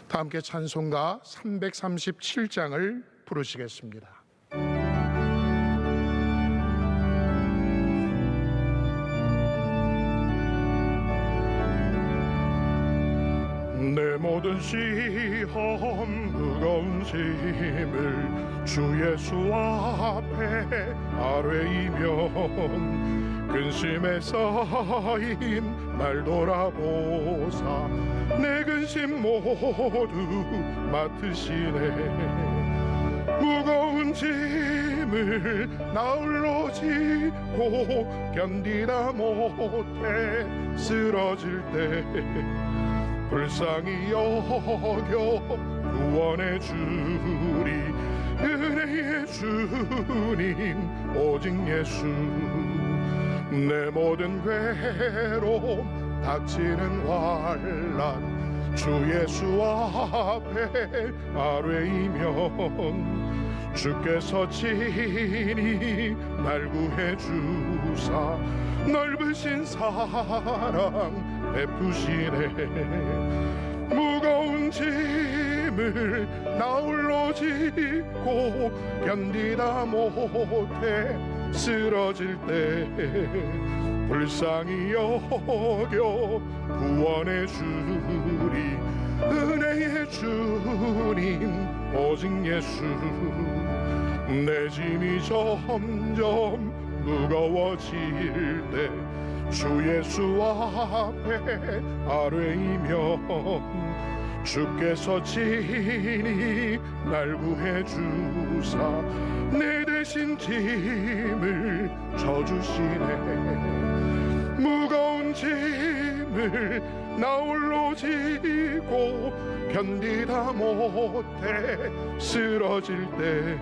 다 함께 찬송가 337장을 부르시겠습니다. 내 모든 시험 무거운 짐을 주 예수 앞에 아뢰이면 근심에 쌓인 날 돌아보사 내 근심 모두 맡으시네. 무거운 짐을 나홀로 지고 견디다 못해 쓰러질 때 불쌍히 여겨 구원해 주리. 은혜의 주님 오직 예수. 내 모든 괴로움 닥치는 환난 주 예수 앞에 아뢰이면 주께서 친히 날 구해 주사 넓으신 사랑 베푸시네. 무거운 짐을 나홀로 지고 견디다 못해 쓰러질 때 불쌍히 여겨 구원해 주리. 은혜의 주님 오직 예수. 내 짐이 점점 무거워질 때 주 예수 앞에 아뢰이면 주께서 친히 날 구해 주사 내 대신 짐을 져주시네. 무거운 짐을 나홀로 지고 견디다 못해 쓰러질 때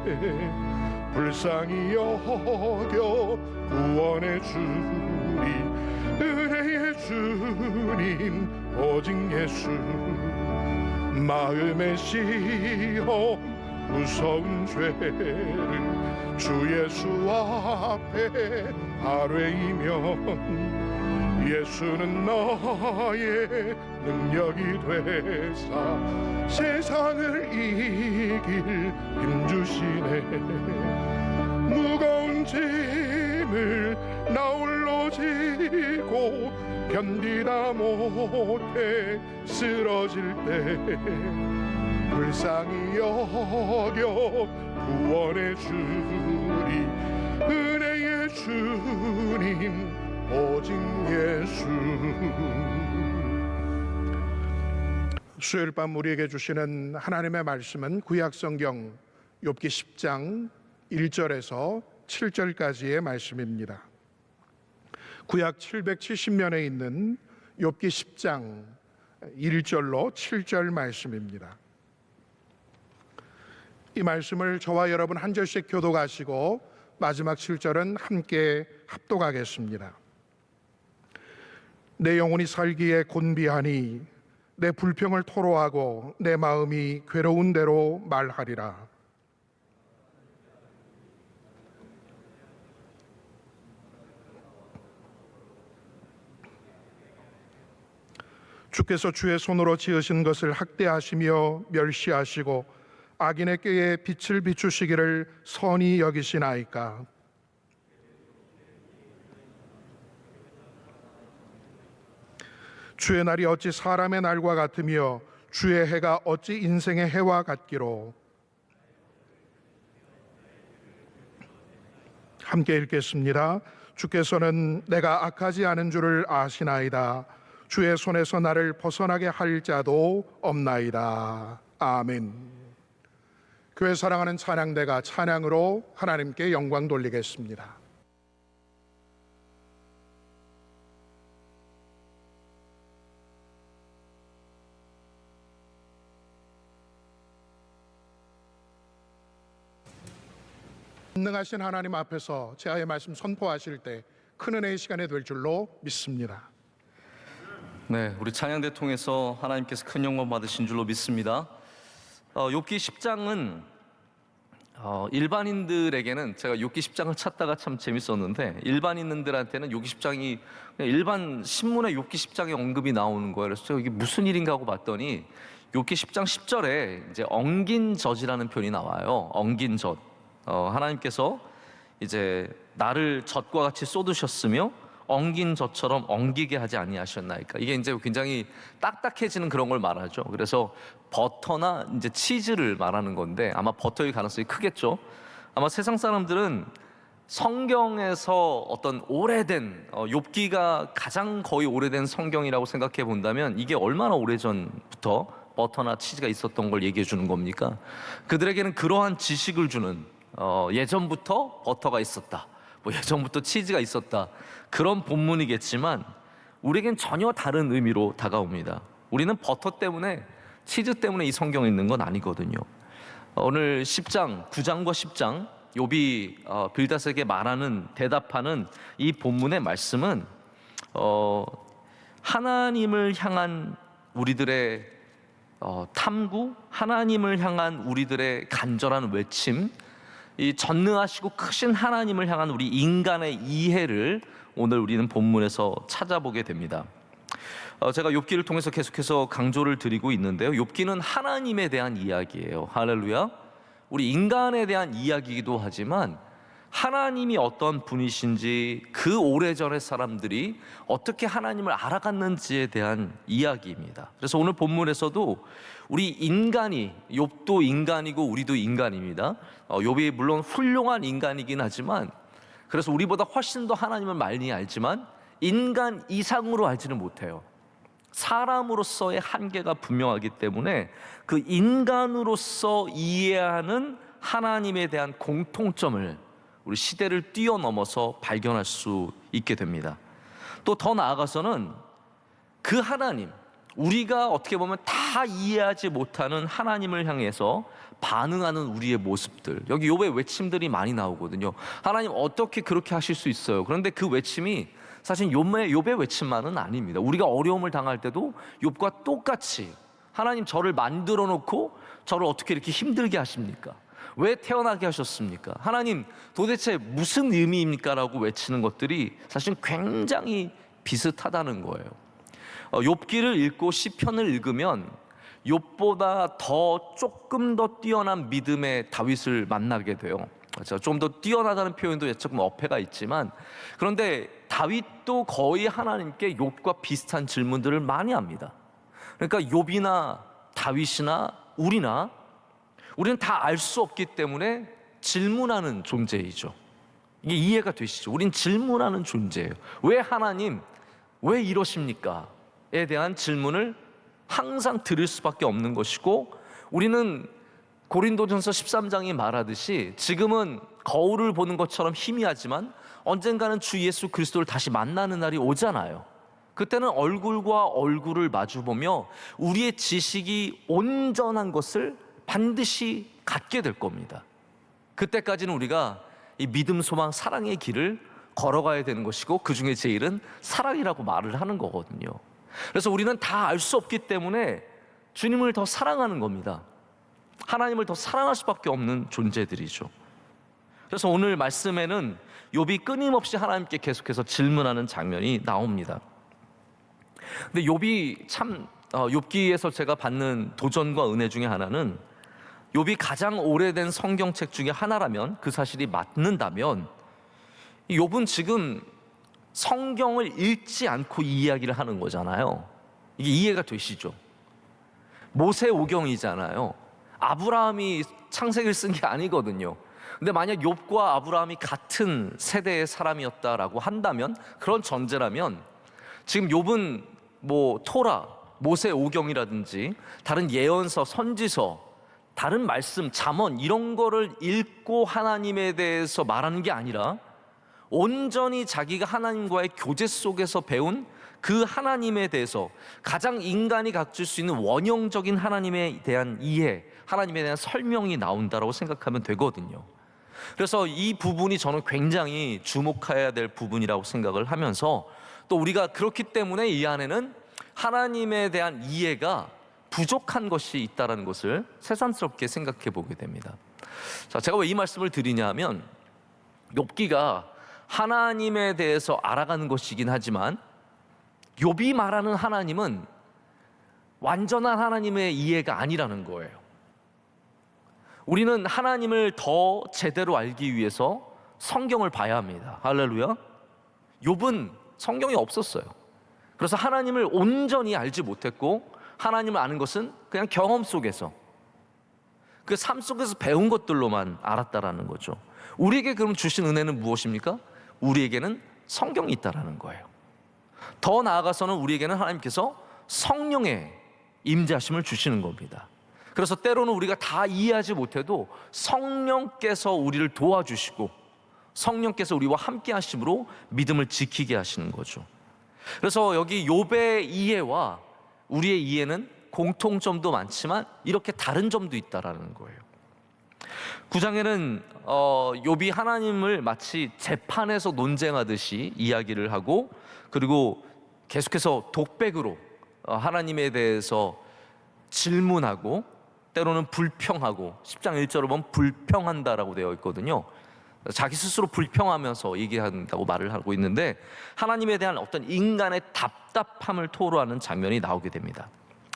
불쌍히 여겨 구원해 주리. 은혜의 주님 오직 예수. 마음의 시험 무서운 죄를 주 예수 앞에 아뢰이면 예수는 나의 능력이 되사 세상을 이길 힘주시네. 무거운 짐을 나홀로 지고 견디다 못해 쓰러질 때 불쌍히 여겨 구원해 주리. 은혜의 주님 오직 예수. 수요일 밤 우리에게 주시는 하나님의 말씀은 구약성경 욥기 10장 1절에서 7절까지의 말씀입니다. 구약 770년에 있는 욥기 10장 1절로 7절 말씀입니다. 이 말씀을 저와 여러분 한 절씩 교독하시고 마지막 7절은 함께 합독하겠습니다. 내 영혼이 살기에 곤비하니 내 불평을 토로하고 내 마음이 괴로운 대로 말하리라. 주께서 주의 손으로 지으신 것을 학대하시며 멸시하시고 악인의 꾀에 빛을 비추시기를 선히 여기시나이까. 주의 날이 어찌 사람의 날과 같으며 주의 해가 어찌 인생의 해와 같기로. 함께 읽겠습니다. 주께서는 내가 악하지 않은 줄을 아시나이다. 주의 손에서 나를 벗어나게 할 자도 없나이다. 아멘. 교회 사랑하는 찬양대가 찬양으로 하나님께 영광 돌리겠습니다. 전능하신 하나님 앞에서 제아의 말씀 선포하실 때 큰 은혜의 시간이 될 줄로 믿습니다. 네, 우리 찬양대 통해서 하나님께서 큰 영광 받으신 줄로 믿습니다. 욥기 10장은 일반인들에게는 제가 욥기 10장을 찾다가 참 재밌었는데 일반인들한테는 욥기 10장이 일반 신문에 욥기 10장의 언급이 나오는 거예요. 그래서 이게 무슨 일인가 하고 봤더니 욥기 10장 10절에 이제 엉긴 젖이라는 표현이 나와요. 엉긴 젖. 하나님께서 이제 나를 젖과 같이 쏟으셨으며 엉긴 젖처럼 엉기게 하지 아니하셨나이까. 이게 이제 굉장히 딱딱해지는 그런 걸 말하죠. 그래서 버터나 이제 치즈를 말하는 건데 아마 버터일 가능성이 크겠죠. 아마 세상 사람들은 성경에서 어떤 오래된 욥기가 가장 거의 오래된 성경이라고 생각해 본다면 이게 얼마나 오래전부터 버터나 치즈가 있었던 걸 얘기해 주는 겁니까? 그들에게는 그러한 지식을 주는 예전부터 버터가 있었다, 뭐 예전부터 치즈가 있었다, 그런 본문이겠지만 우리에겐 전혀 다른 의미로 다가옵니다. 우리는 버터 때문에, 치즈 때문에 이 성경에 있는 건 아니거든요. 오늘 10장, 9장과 10장 욥이 빌닷에게 말하는, 대답하는 이 본문의 말씀은 하나님을 향한 우리들의 탐구, 하나님을 향한 우리들의 간절한 외침, 이 전능하시고 크신 하나님을 향한 우리 인간의 이해를 오늘 우리는 본문에서 찾아보게 됩니다. 제가 욥기를 통해서 계속해서 강조를 드리고 있는데요, 욥기는 하나님에 대한 이야기예요. 할렐루야. 우리 인간에 대한 이야기이기도 하지만 하나님이 어떤 분이신지, 그 오래전의 사람들이 어떻게 하나님을 알아갔는지에 대한 이야기입니다. 그래서 오늘 본문에서도 우리 인간이, 욥도 인간이고 우리도 인간입니다. 욥이 물론 훌륭한 인간이긴 하지만, 그래서 우리보다 훨씬 더 하나님을 많이 알지만 인간 이상으로 알지는 못해요. 사람으로서의 한계가 분명하기 때문에 그 인간으로서 이해하는 하나님에 대한 공통점을 우리 시대를 뛰어넘어서 발견할 수 있게 됩니다. 또 더 나아가서는 그 하나님, 우리가 어떻게 보면 다 이해하지 못하는 하나님을 향해서 반응하는 우리의 모습들, 여기 욥의 외침들이 많이 나오거든요. 하나님 어떻게 그렇게 하실 수 있어요? 그런데 그 외침이 사실 욥의 외침만은 아닙니다. 우리가 어려움을 당할 때도 욥과 똑같이 하나님, 저를 만들어 놓고 저를 어떻게 이렇게 힘들게 하십니까? 왜 태어나게 하셨습니까? 하나님 도대체 무슨 의미입니까? 라고 외치는 것들이 사실 굉장히 비슷하다는 거예요. 욥기를 읽고 시편을 읽으면 욥보다 조금 더 뛰어난 믿음의 다윗을 만나게 돼요. 좀 더 뛰어나다는 표현도 조금 어폐가 있지만, 그런데 다윗도 거의 하나님께 욥과 비슷한 질문들을 많이 합니다. 그러니까 욥이나 다윗이나 우리는 다 알 수 없기 때문에 질문하는 존재이죠. 이게 이해가 되시죠? 우린 질문하는 존재예요. 왜 하나님, 왜 이러십니까? 에 대한 질문을 항상 들을 수밖에 없는 것이고, 우리는 고린도전서 13장이 말하듯이 지금은 거울을 보는 것처럼 희미하지만 언젠가는 주 예수 그리스도를 다시 만나는 날이 오잖아요. 그때는 얼굴과 얼굴을 마주보며 우리의 지식이 온전한 것을 반드시 갖게 될 겁니다. 그때까지는 우리가 이 믿음, 소망, 사랑의 길을 걸어가야 되는 것이고, 그 중에 제일은 사랑이라고 말을 하는 거거든요. 그래서 우리는 다 알 수 없기 때문에 주님을 더 사랑하는 겁니다. 하나님을 더 사랑할 수밖에 없는 존재들이죠. 그래서 오늘 말씀에는 욥이 끊임없이 하나님께 계속해서 질문하는 장면이 나옵니다. 근데 욥이 참, 욥기에서 제가 받는 도전과 은혜 중에 하나는, 욥이 가장 오래된 성경책 중에 하나라면, 그 사실이 맞는다면, 이 욥은 지금 성경을 읽지 않고 이 이야기를 하는 거잖아요. 이게 이해가 되시죠? 모세오경이잖아요. 아브라함이 창세기를 쓴 게 아니거든요. 근데 만약 욥과 아브라함이 같은 세대의 사람이었다라고 한다면, 그런 전제라면 지금 욥은 뭐 토라, 모세오경이라든지 다른 예언서, 선지서, 다른 말씀, 잠언 이런 거를 읽고 하나님에 대해서 말하는 게 아니라 온전히 자기가 하나님과의 교제 속에서 배운 그 하나님에 대해서 가장 인간이 갖출 수 있는 원형적인 하나님에 대한 이해, 하나님에 대한 설명이 나온다라고 생각하면 되거든요. 그래서 이 부분이 저는 굉장히 주목해야 될 부분이라고 생각을 하면서, 또 우리가 그렇기 때문에 이 안에는 하나님에 대한 이해가 부족한 것이 있다는 것을 새삼스럽게 생각해 보게 됩니다. 자, 제가 왜 이 말씀을 드리냐면, 욥기가 하나님에 대해서 알아가는 것이긴 하지만 욥이 말하는 하나님은 완전한 하나님의 이해가 아니라는 거예요. 우리는 하나님을 더 제대로 알기 위해서 성경을 봐야 합니다. 할렐루야. 욥은 성경이 없었어요. 그래서 하나님을 온전히 알지 못했고, 하나님을 아는 것은 그냥 경험 속에서, 그 삶 속에서 배운 것들로만 알았다라는 거죠. 우리에게 그럼 주신 은혜는 무엇입니까? 우리에게는 성경이 있다라는 거예요. 더 나아가서는 우리에게는 하나님께서 성령의 임재하심을 주시는 겁니다. 그래서 때로는 우리가 다 이해하지 못해도 성령께서 우리를 도와주시고, 성령께서 우리와 함께 하심으로 믿음을 지키게 하시는 거죠. 그래서 여기 욥의 이해와 우리의 이해는 공통점도 많지만 이렇게 다른 점도 있다라는 거예요. 9장에는 욥이 하나님을 마치 재판에서 논쟁하듯이 이야기를 하고, 그리고 계속해서 독백으로 하나님에 대해서 질문하고, 때로는 불평하고, 10장 1절을 보면 불평한다라고 되어 있거든요. 자기 스스로 불평하면서 얘기한다고 말을 하고 있는데, 하나님에 대한 어떤 인간의 답답함을 토로하는 장면이 나오게 됩니다.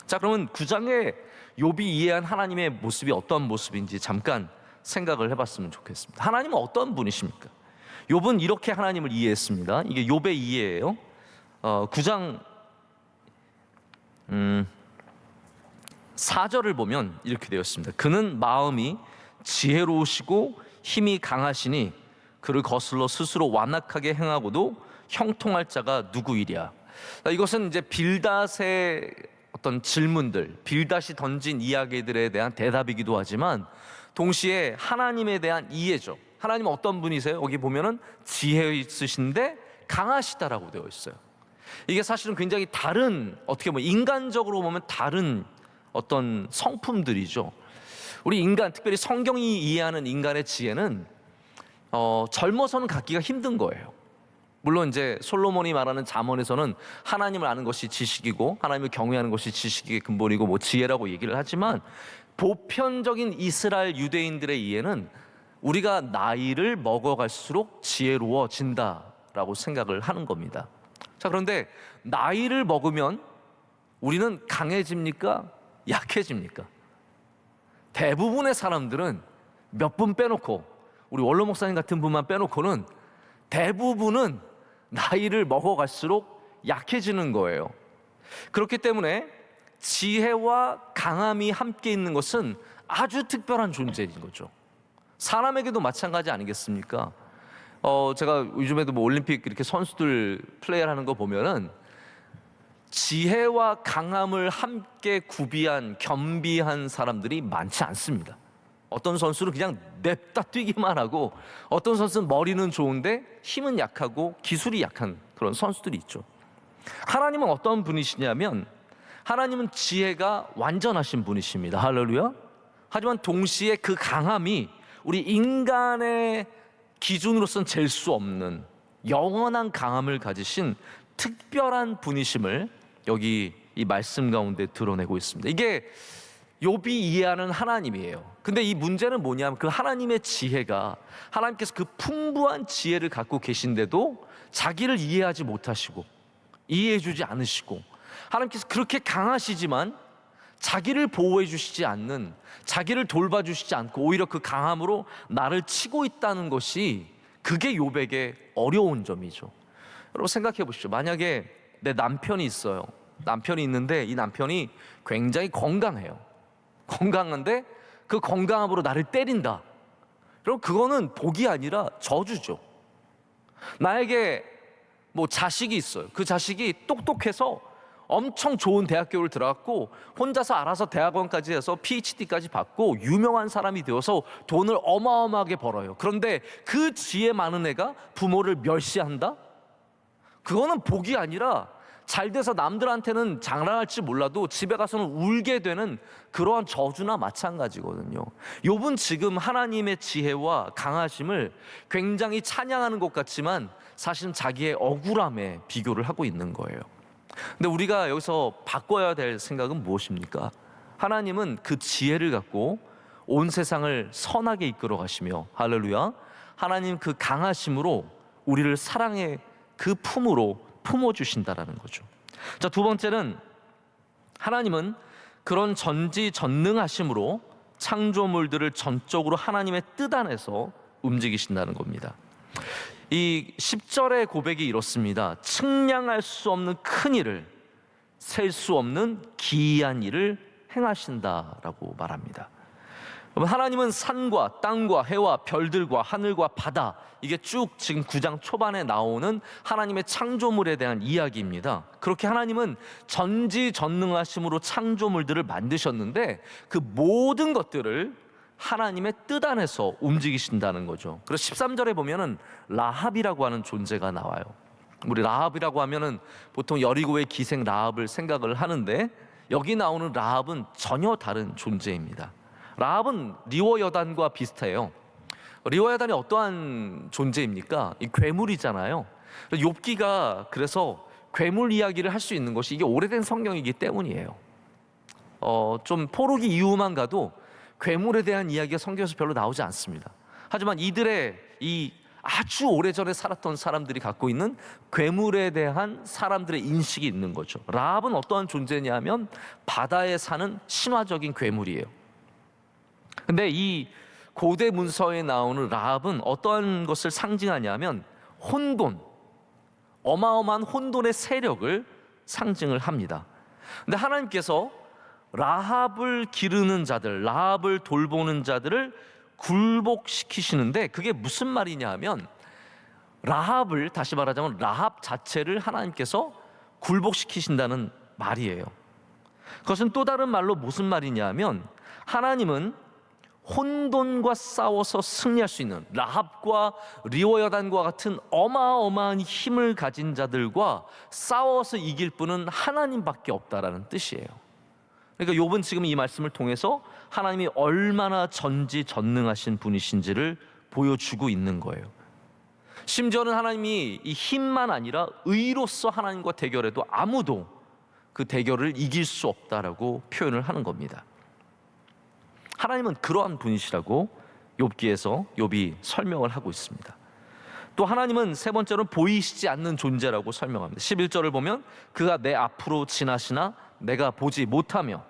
자, 그러면 9장에 욥이 이해한 하나님의 모습이 어떤 모습인지 잠깐 생각을 해봤으면 좋겠습니다. 하나님은 어떤 분이십니까? 욥은 이렇게 하나님을 이해했습니다. 이게 욥의 이해예요. 9장 4절을 보면 이렇게 되어 있습니다. 그는 마음이 지혜로우시고 힘이 강하시니 그를 거슬러 스스로 완악하게 행하고도 형통할 자가 누구이랴. 이것은 이제 빌닷의 어떤 질문들, 빌닷이 던진 이야기들에 대한 대답이기도 하지만 동시에 하나님에 대한 이해죠. 하나님은 어떤 분이세요? 여기 보면은 지혜 있으신데 강하시다라고 되어 있어요. 이게 사실은 굉장히 다른, 어떻게 보면 인간적으로 보면 다른 어떤 성품들이죠. 우리 인간, 특별히 성경이 이해하는 인간의 지혜는 젊어서는 갖기가 힘든 거예요. 물론 이제 솔로몬이 말하는 잠언에서는 하나님을 아는 것이 지식이고 하나님을 경외하는 것이 지식의 근본이고 뭐 지혜라고 얘기를 하지만, 보편적인 이스라엘 유대인들의 이해는 우리가 나이를 먹어갈수록 지혜로워진다라고 생각을 하는 겁니다. 자, 그런데 나이를 먹으면 우리는 강해집니까? 약해집니까? 대부분의 사람들은 몇 분 빼놓고, 우리 원로 목사님 같은 분만 빼놓고는 대부분은 나이를 먹어갈수록 약해지는 거예요. 그렇기 때문에 지혜와 강함이 함께 있는 것은 아주 특별한 존재인 거죠. 사람에게도 마찬가지 아니겠습니까? 제가 요즘에도 뭐 올림픽 이렇게 선수들 플레이하는 거 보면은 지혜와 강함을 함께 구비한 겸비한 사람들이 많지 않습니다. 어떤 선수는 그냥 냅다 뛰기만 하고, 어떤 선수는 머리는 좋은데 힘은 약하고 기술이 약한 그런 선수들이 있죠. 하나님은 어떤 분이시냐면, 하나님은 지혜가 완전하신 분이십니다. 할렐루야. 하지만 동시에 그 강함이 우리 인간의 기준으로서는 잴 수 없는 영원한 강함을 가지신 특별한 분이심을 여기 이 말씀 가운데 드러내고 있습니다. 이게 욥이 이해하는 하나님이에요. 근데 이 문제는 뭐냐면, 그 하나님의 지혜가, 하나님께서 그 풍부한 지혜를 갖고 계신데도 자기를 이해하지 못하시고 이해해 주지 않으시고, 하나님께서 그렇게 강하시지만 자기를 보호해 주시지 않는, 자기를 돌봐주시지 않고 오히려 그 강함으로 나를 치고 있다는 것이, 그게 욥에게 어려운 점이죠. 여러분 생각해 보십시오. 만약에 내 남편이 있어요. 남편이 있는데 이 남편이 굉장히 건강해요. 건강한데 그 건강함으로 나를 때린다. 그럼 그거는 복이 아니라 저주죠. 나에게 뭐 자식이 있어요. 그 자식이 똑똑해서 엄청 좋은 대학교를 들어갔고 혼자서 알아서 대학원까지 해서 PhD까지 받고 유명한 사람이 되어서 돈을 어마어마하게 벌어요. 그런데 그 지혜 많은 애가 부모를 멸시한다? 그거는 복이 아니라 잘 돼서 남들한테는 장난할지 몰라도 집에 가서는 울게 되는 그러한 저주나 마찬가지거든요. 욥은 지금 하나님의 지혜와 강하심을 굉장히 찬양하는 것 같지만 사실은 자기의 억울함에 비교를 하고 있는 거예요. 근데 우리가 여기서 바꿔야 될 생각은 무엇입니까? 하나님은 그 지혜를 갖고 온 세상을 선하게 이끌어 가시며, 할렐루야, 하나님 그 강하심으로 우리를 사랑의 그 품으로 품어주신다라는 거죠. 자, 두 번째는 하나님은 그런 전지전능하심으로 창조물들을 전적으로 하나님의 뜻 안에서 움직이신다는 겁니다. 이 10절의 고백이 이렇습니다. 측량할 수 없는 큰 일을, 셀 수 없는 기이한 일을 행하신다라고 말합니다. 하나님은 산과 땅과 해와 별들과 하늘과 바다, 이게 쭉 지금 9장 초반에 나오는 하나님의 창조물에 대한 이야기입니다. 그렇게 하나님은 전지전능하심으로 창조물들을 만드셨는데 그 모든 것들을 하나님의 뜻 안에서 움직이신다는 거죠. 그래서 13절에 보면은 라합이라고 하는 존재가 나와요. 우리 라합이라고 하면은 보통 여리고의 기생 라합을 생각을 하는데, 여기 나오는 라합은 전혀 다른 존재입니다. 라합은 리워 여단과 비슷해요. 리워 여단이 어떠한 존재입니까? 이 괴물이잖아요. 욥기가 그래서 괴물 이야기를 할 수 있는 것이 이게 오래된 성경이기 때문이에요. 좀 포르기 이후만 가도 괴물에 대한 이야기가 성경에서 별로 나오지 않습니다. 하지만 이들의 이 아주 오래전에 살았던 사람들이 갖고 있는 괴물에 대한 사람들의 인식이 있는 거죠. 라합은 어떠한 존재냐면 바다에 사는 신화적인 괴물이에요. 근데 이 고대 문서에 나오는 라합은 어떠한 것을 상징하냐면 혼돈, 어마어마한 혼돈의 세력을 상징을 합니다. 근데 하나님께서 라합을 기르는 자들, 라합을 돌보는 자들을 굴복시키시는데, 그게 무슨 말이냐 하면 라합을, 다시 말하자면 라합 자체를 하나님께서 굴복시키신다는 말이에요. 그것은 또 다른 말로 무슨 말이냐 하면 하나님은 혼돈과 싸워서 승리할 수 있는 라합과 리워 여단과 같은 어마어마한 힘을 가진 자들과 싸워서 이길 분은 하나님밖에 없다라는 뜻이에요. 그러니까 욥은 지금 이 말씀을 통해서 하나님이 얼마나 전지전능하신 분이신지를 보여주고 있는 거예요. 심지어는 하나님이 이 힘만 아니라 의로서 하나님과 대결해도 아무도 그 대결을 이길 수 없다라고 표현을 하는 겁니다. 하나님은 그러한 분이시라고 욥기에서 욥이 설명을 하고 있습니다. 또 하나님은 세 번째로 보이시지 않는 존재라고 설명합니다. 11절을 보면 그가 내 앞으로 지나시나 내가 보지 못하며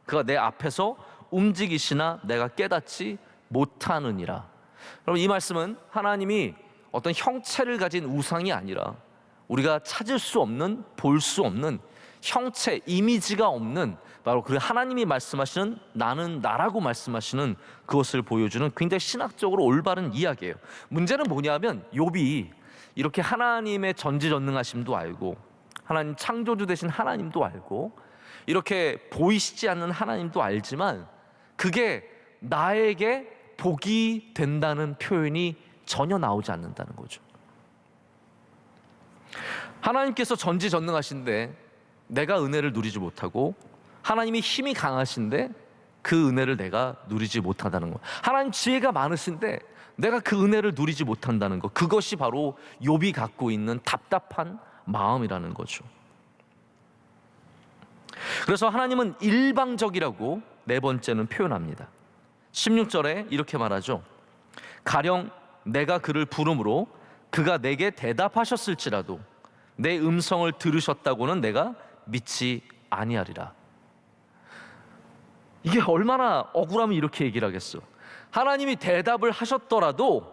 그가 내 앞에서 움직이시나 내가 깨닫지 못하느니라. 여러분, 이 말씀은 하나님이 어떤 형체를 가진 우상이 아니라 우리가 찾을 수 없는, 볼 수 없는 형체, 이미지가 없는 바로 그 하나님이 말씀하시는 나는 나라고 말씀하시는 그것을 보여주는 굉장히 신학적으로 올바른 이야기예요. 문제는 뭐냐면 욥이 이렇게 하나님의 전지전능하심도 알고 하나님 창조주 되신 하나님도 알고 이렇게 보이시지 않는 하나님도 알지만 그게 나에게 복이 된다는 표현이 전혀 나오지 않는다는 거죠. 하나님께서 전지전능하신데 내가 은혜를 누리지 못하고 하나님이 힘이 강하신데 그 은혜를 내가 누리지 못한다는 것. 하나님 지혜가 많으신데 내가 그 은혜를 누리지 못한다는 것. 그것이 바로 욥이 갖고 있는 답답한 마음이라는 거죠. 그래서 하나님은 일방적이라고 네 번째는 표현합니다. 16절에 이렇게 말하죠. 가령 내가 그를 부름으로 그가 내게 대답하셨을지라도 내 음성을 들으셨다고는 내가 믿지 아니하리라. 이게 얼마나 억울하면 이렇게 얘기를 하겠어. 하나님이 대답을 하셨더라도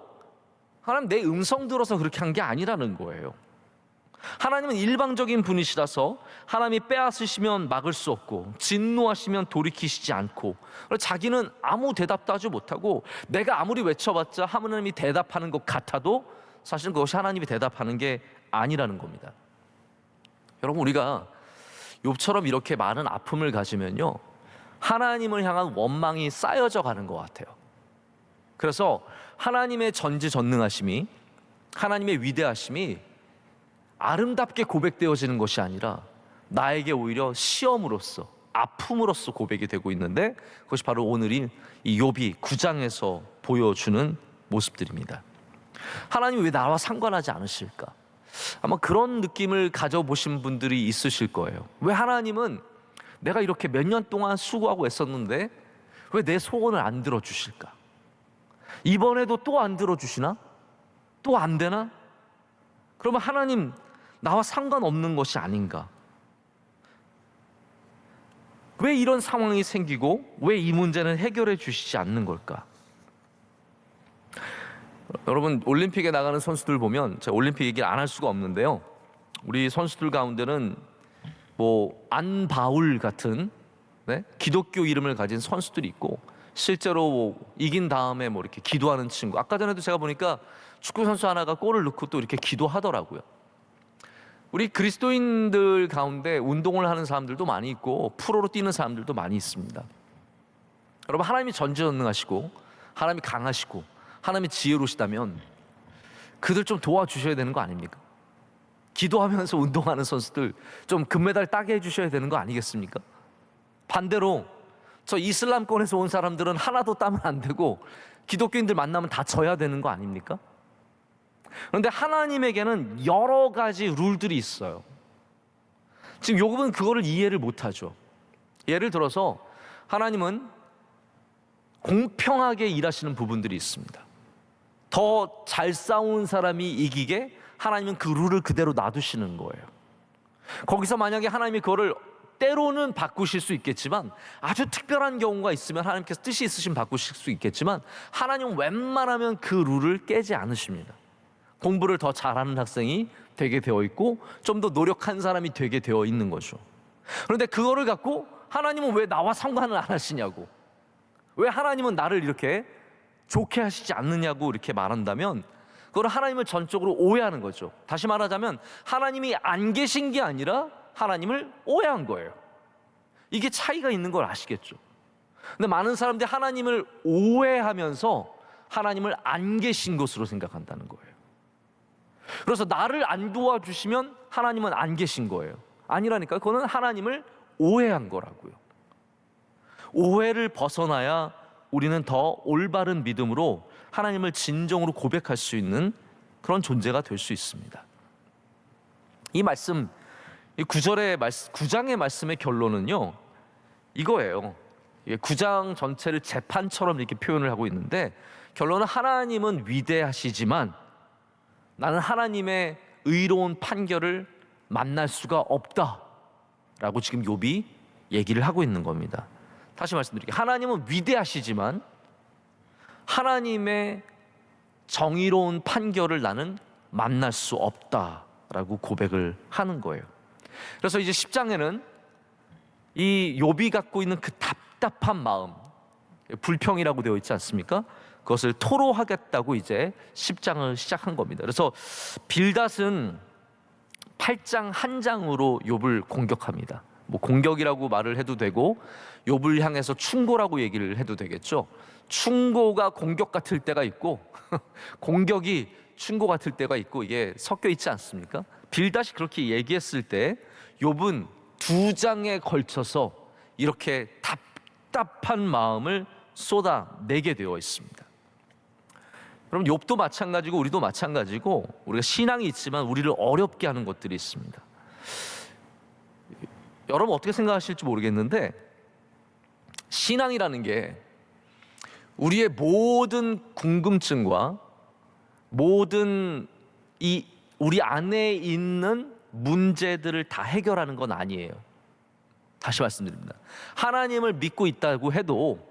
하나님 내 음성 들어서 그렇게 한 게 아니라는 거예요. 하나님은 일방적인 분이시라서 하나님이 빼앗으시면 막을 수 없고 진노하시면 돌이키시지 않고 자기는 아무 대답도 하지 못하고 내가 아무리 외쳐봤자 하나님이 대답하는 것 같아도 사실은 그것이 하나님이 대답하는 게 아니라는 겁니다. 여러분, 우리가 욥처럼 이렇게 많은 아픔을 가지면요 하나님을 향한 원망이 쌓여져 가는 것 같아요. 그래서 하나님의 전지전능하심이, 하나님의 위대하심이 아름답게 고백되어지는 것이 아니라 나에게 오히려 시험으로서, 아픔으로서 고백이 되고 있는데 그것이 바로 오늘인 이 욥이 9장에서 보여주는 모습들입니다. 하나님이 왜 나와 상관하지 않으실까? 아마 그런 느낌을 가져보신 분들이 있으실 거예요. 왜 하나님은 내가 이렇게 몇 년 동안 수고하고 애썼는데 왜 내 소원을 안 들어주실까? 이번에도 또 안 들어주시나? 또 안 되나? 그러면 하나님 나와 상관없는 것이 아닌가? 왜 이런 상황이 생기고 왜 이 문제는 해결해 주시지 않는 걸까? 여러분, 올림픽에 나가는 선수들 보면 제가 올림픽 얘기를 안 할 수가 없는데요. 우리 선수들 가운데는 뭐 안바울 같은 기독교 이름을 가진 선수들이 있고, 실제로 뭐 이긴 다음에 뭐 이렇게 기도하는 친구. 아까 전에도 제가 보니까 축구 선수 하나가 골을 넣고 또 이렇게 기도하더라고요. 우리 그리스도인들 가운데 운동을 하는 사람들도 많이 있고 프로로 뛰는 사람들도 많이 있습니다. 여러분, 하나님이 전지전능하시고 하나님이 강하시고 하나님이 지혜로우시다면 그들 좀 도와주셔야 되는 거 아닙니까? 기도하면서 운동하는 선수들 좀 금메달 따게 해주셔야 되는 거 아니겠습니까? 반대로 저 이슬람권에서 온 사람들은 하나도 따면 안 되고 기독교인들 만나면 다 져야 되는 거 아닙니까? 그런데 하나님에게는 여러 가지 룰들이 있어요. 지금 욥은 그거를 이해를 못하죠. 예를 들어서 하나님은 공평하게 일하시는 부분들이 있습니다. 더 잘 싸운 사람이 이기게 하나님은 그 룰을 그대로 놔두시는 거예요. 거기서 만약에 하나님이 그거를 때로는 바꾸실 수 있겠지만, 아주 특별한 경우가 있으면 하나님께서 뜻이 있으시면 바꾸실 수 있겠지만, 하나님은 웬만하면 그 룰을 깨지 않으십니다. 공부를 더 잘하는 학생이 되게 되어 있고 좀 더 노력한 사람이 되게 되어 있는 거죠. 그런데 그거를 갖고 하나님은 왜 나와 상관을 안 하시냐고, 왜 하나님은 나를 이렇게 좋게 하시지 않느냐고 이렇게 말한다면, 그걸 하나님을 전적으로 오해하는 거죠. 다시 말하자면 하나님이 안 계신 게 아니라 하나님을 오해한 거예요. 이게 차이가 있는 걸 아시겠죠? 근데 많은 사람들이 하나님을 오해하면서 하나님을 안 계신 것으로 생각한다는 거예요. 그래서 나를 안 도와주시면 하나님은 안 계신 거예요. 아니라니까. 그거는 하나님을 오해한 거라고요. 오해를 벗어나야 우리는 더 올바른 믿음으로 하나님을 진정으로 고백할 수 있는 그런 존재가 될 수 있습니다. 이 말씀, 이 9장의 말씀의 결론은요, 이거예요. 9장 전체를 재판처럼 이렇게 표현을 하고 있는데, 결론은 하나님은 위대하시지만 나는 하나님의 의로운 판결을 만날 수가 없다라고 지금 욥이 얘기를 하고 있는 겁니다. 다시 말씀드릴게요. 하나님은 위대하시지만 하나님의 정의로운 판결을 나는 만날 수 없다라고 고백을 하는 거예요. 그래서 이제 10장에는 이 욥이 갖고 있는 그 답답한 마음, 불평이라고 되어 있지 않습니까? 그것을 토로하겠다고 이제 10장을 시작한 겁니다. 그래서 빌닷은 8장 한 장으로 욥을 공격합니다. 뭐 공격이라고 말을 해도 되고 욥을 향해서 충고라고 얘기를 해도 되겠죠. 충고가 공격 같을 때가 있고 공격이 충고 같을 때가 있고, 이게 섞여 있지 않습니까? 빌닷이 그렇게 얘기했을 때 욥은 2장에 걸쳐서 이렇게 답답한 마음을 쏟아내게 되어 있습니다. 여러분, 욥도 마찬가지고 우리도 마찬가지고, 우리가 신앙이 있지만 우리를 어렵게 하는 것들이 있습니다. 여러분 어떻게 생각하실지 모르겠는데, 신앙이라는 게 우리의 모든 궁금증과 모든 우리 안에 있는 문제들을 다 해결하는 건 아니에요. 다시 말씀드립니다. 하나님을 믿고 있다고 해도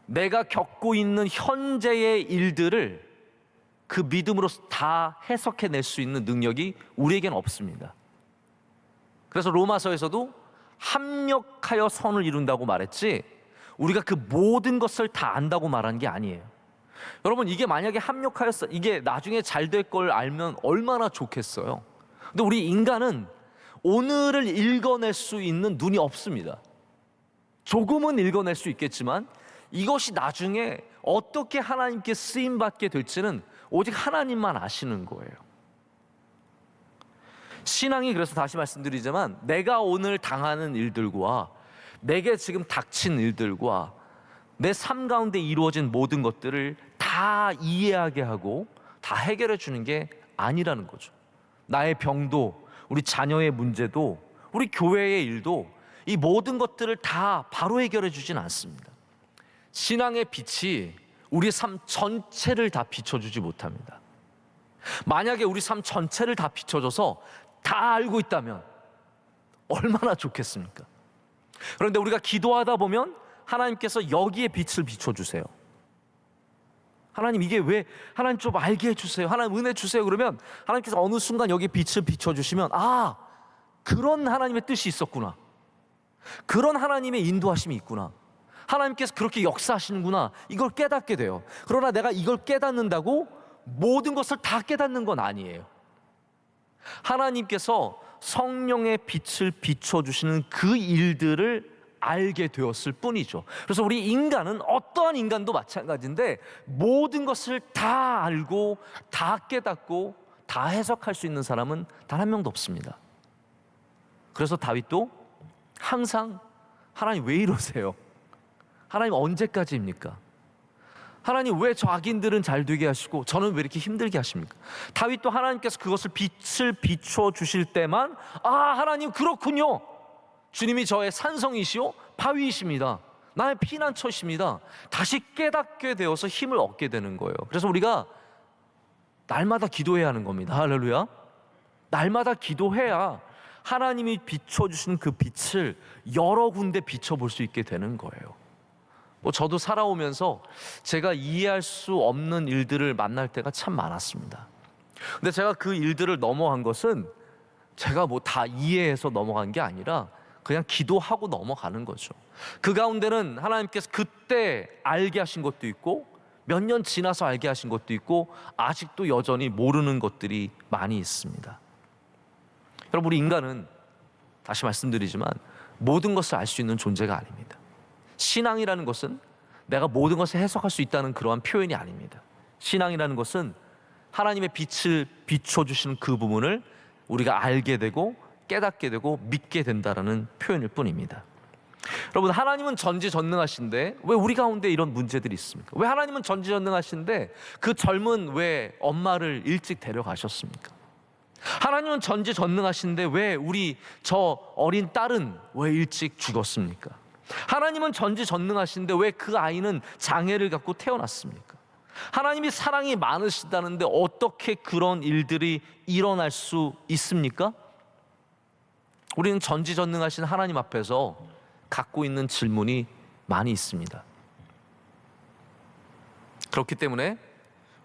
내가 겪고 있는 현재의 일들을 그 믿음으로 다 해석해낼 수 있는 능력이 우리에겐 없습니다. 그래서 로마서에서도 합력하여 선을 이룬다고 말했지, 우리가 그 모든 것을 다 안다고 말한 게 아니에요. 여러분, 이게 만약에 합력하였어, 이게 나중에 잘 될 걸 알면 얼마나 좋겠어요. 근데 우리 인간은 오늘을 읽어낼 수 있는 눈이 없습니다. 조금은 읽어낼 수 있겠지만 이것이 나중에 어떻게 하나님께 쓰임받게 될지는 오직 하나님만 아시는 거예요. 신앙이, 그래서 다시 말씀드리지만, 내가 오늘 당하는 일들과 내게 지금 닥친 일들과 내 삶 가운데 이루어진 모든 것들을 다 이해하게 하고 다 해결해 주는 게 아니라는 거죠. 나의 병도, 우리 자녀의 문제도, 우리 교회의 일도, 이 모든 것들을 다 바로 해결해 주진 않습니다. 신앙의 빛이 우리 삶 전체를 다 비춰주지 못합니다. 만약에 우리 삶 전체를 다 비춰줘서 다 알고 있다면 얼마나 좋겠습니까? 그런데 우리가 기도하다 보면 하나님께서 여기에 빛을 비춰주세요. 하나님 이게 왜, 하나님 좀 알게 해주세요, 하나님 은혜 주세요. 그러면 하나님께서 어느 순간 여기에 빛을 비춰주시면, 아, 그런 하나님의 뜻이 있었구나, 그런 하나님의 인도하심이 있구나, 하나님께서 그렇게 역사하시는구나, 이걸 깨닫게 돼요. 그러나 내가 이걸 깨닫는다고 모든 것을 다 깨닫는 건 아니에요. 하나님께서 성령의 빛을 비춰주시는 그 일들을 알게 되었을 뿐이죠. 그래서 우리 인간은, 어떠한 인간도 마찬가지인데, 모든 것을 다 알고 다 깨닫고 다 해석할 수 있는 사람은 단 한 명도 없습니다. 그래서 다윗도 항상 하나님 왜 이러세요? 하나님 언제까지입니까? 하나님 왜 저 악인들은 잘 되게 하시고 저는 왜 이렇게 힘들게 하십니까? 다윗도 하나님께서 그것을 빛을 비춰 주실 때만, 아, 하나님 그렇군요, 주님이 저의 산성이시오 바위이십니다, 나의 피난처이십니다, 다시 깨닫게 되어서 힘을 얻게 되는 거예요. 그래서 우리가 날마다 기도해야 하는 겁니다. 할렐루야. 날마다 기도해야 하나님이 비춰주신 그 빛을 여러 군데 비춰볼 수 있게 되는 거예요. 저도 살아오면서 제가 이해할 수 없는 일들을 만날 때가 참 많았습니다. 근데 제가 그 일들을 넘어간 것은 제가 다 이해해서 넘어간 게 아니라 그냥 기도하고 넘어가는 거죠. 그 가운데는 하나님께서 그때 알게 하신 것도 있고, 몇 년 지나서 알게 하신 것도 있고, 아직도 여전히 모르는 것들이 많이 있습니다. 여러분, 우리 인간은 다시 말씀드리지만 모든 것을 알 수 있는 존재가 아닙니다. 신앙이라는 것은 내가 모든 것을 해석할 수 있다는 그러한 표현이 아닙니다. 신앙이라는 것은 하나님의 빛을 비춰주시는 그 부분을 우리가 알게 되고 깨닫게 되고 믿게 된다라는 표현일 뿐입니다. 여러분, 하나님은 전지전능하신데 왜 우리 가운데 이런 문제들이 있습니까? 왜 하나님은 전지전능하신데 그 젊은 왜 엄마를 일찍 데려가셨습니까? 하나님은 전지전능하신데 왜 우리 저 어린 딸은 왜 일찍 죽었습니까? 하나님은 전지전능하신데 왜 그 아이는 장애를 갖고 태어났습니까? 하나님이 사랑이 많으시다는데 어떻게 그런 일들이 일어날 수 있습니까? 우리는 전지전능하신 하나님 앞에서 갖고 있는 질문이 많이 있습니다. 그렇기 때문에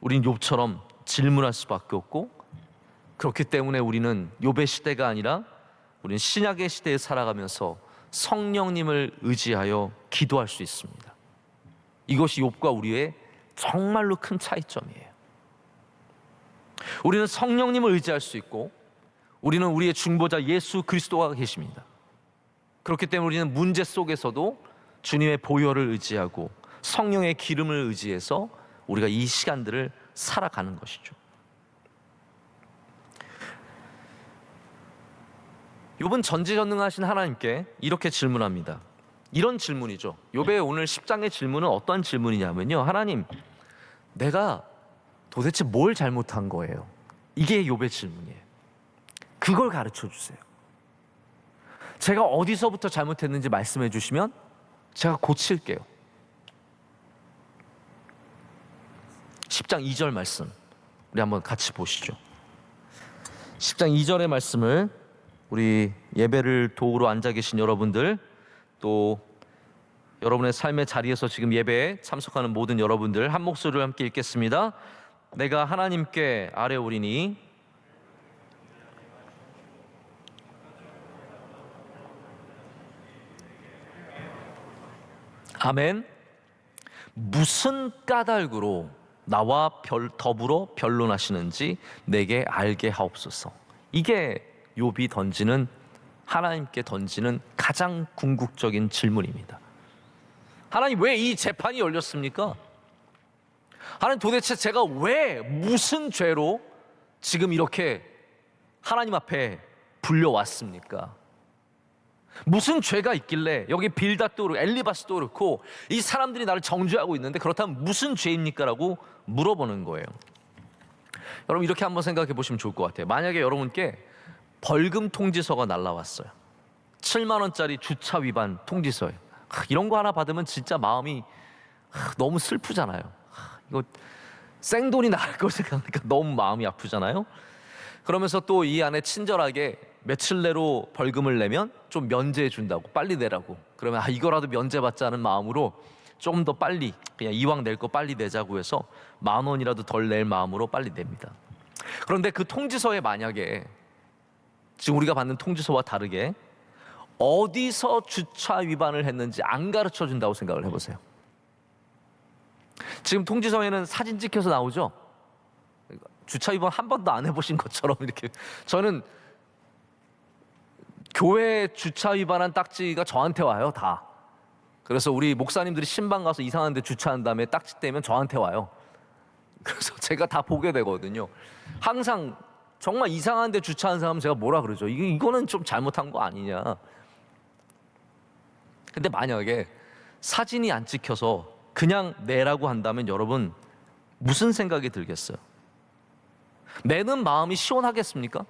우린 욥처럼 질문할 수밖에 없고, 그렇기 때문에 우리는 욥의 시대가 아니라 우리는 신약의 시대에 살아가면서 성령님을 의지하여 기도할 수 있습니다. 이것이 욥과 우리의 정말로 큰 차이점이에요. 우리는 성령님을 의지할 수 있고, 우리는 우리의 중보자 예수 그리스도가 계십니다. 그렇기 때문에 우리는 문제 속에서도 주님의 보혈을 의지하고 성령의 기름을 의지해서 우리가 이 시간들을 살아가는 것이죠. 욥은 전지전능하신 하나님께 이렇게 질문합니다. 이런 질문이죠. 욥의 오늘 10장의 질문은 어떤 질문이냐면요, 하나님, 내가 도대체 뭘 잘못한 거예요? 이게 욥의 질문이에요. 그걸 가르쳐 주세요. 제가 어디서부터 잘못했는지 말씀해 주시면 제가 고칠게요. 10장 2절 말씀 우리 한번 같이 보시죠. 10장 2절의 말씀을 우리 예배를 도우러 앉아 계신 여러분들, 또 여러분의 삶의 자리에서 지금 예배에 참석하는 모든 여러분들 한 목소리로 함께 읽겠습니다. 내가 하나님께 아뢰오리니 아멘. 무슨 까닭으로 나와 더불어 변론하시는지 내게 알게 하옵소서. 이게 욥이 던지는, 하나님께 던지는 가장 궁극적인 질문입니다. 하나님, 왜 이 재판이 열렸습니까? 하나님, 도대체 제가 왜, 무슨 죄로 지금 이렇게 하나님 앞에 불려왔습니까? 무슨 죄가 있길래 여기 빌닷도 그렇고 엘리바스도 그렇고 이 사람들이 나를 정죄하고 있는데, 그렇다면 무슨 죄입니까? 라고 물어보는 거예요. 여러분, 이렇게 한번 생각해 보시면 좋을 것 같아요. 만약에 여러분께 벌금 통지서가 날라왔어요. 7만 원짜리 주차 위반 통지서예요. 이런 거 하나 받으면 진짜 마음이 너무 슬프잖아요. 이거 생돈이 나갈 걸 생각하니까 너무 마음이 아프잖아요. 그러면서 또 이 안에 친절하게 며칠 내로 벌금을 내면 좀 면제해 준다고, 빨리 내라고. 그러면 이거라도 면제받자는 마음으로 조금 더 빨리, 그냥 이왕 낼 거 빨리 내자고 해서 10,000원이라도 덜 낼 마음으로 빨리 냅니다. 그런데 그 통지서에 만약에 지금 우리가 받는 통지서와 다르게 어디서 주차 위반을 했는지 안 가르쳐 준다고 생각을 해보세요. 지금 통지서에는 사진 찍혀서 나오죠. 주차 위반 한 번도 안 해보신 것처럼 이렇게. 저는 교회 주차 위반한 딱지가 저한테 와요, 다. 그래서 우리 목사님들이 신방 가서 이상한 데 주차한 다음에 딱지 떼면 저한테 와요. 그래서 제가 다 보게 되거든요. 항상 정말 이상한 데 주차한 사람 제가 뭐라 그러죠. 이거는 좀 잘못한 거 아니냐. 근데 만약에 사진이 안 찍혀서 그냥 내라고 한다면 여러분 무슨 생각이 들겠어요? 내는 마음이 시원하겠습니까?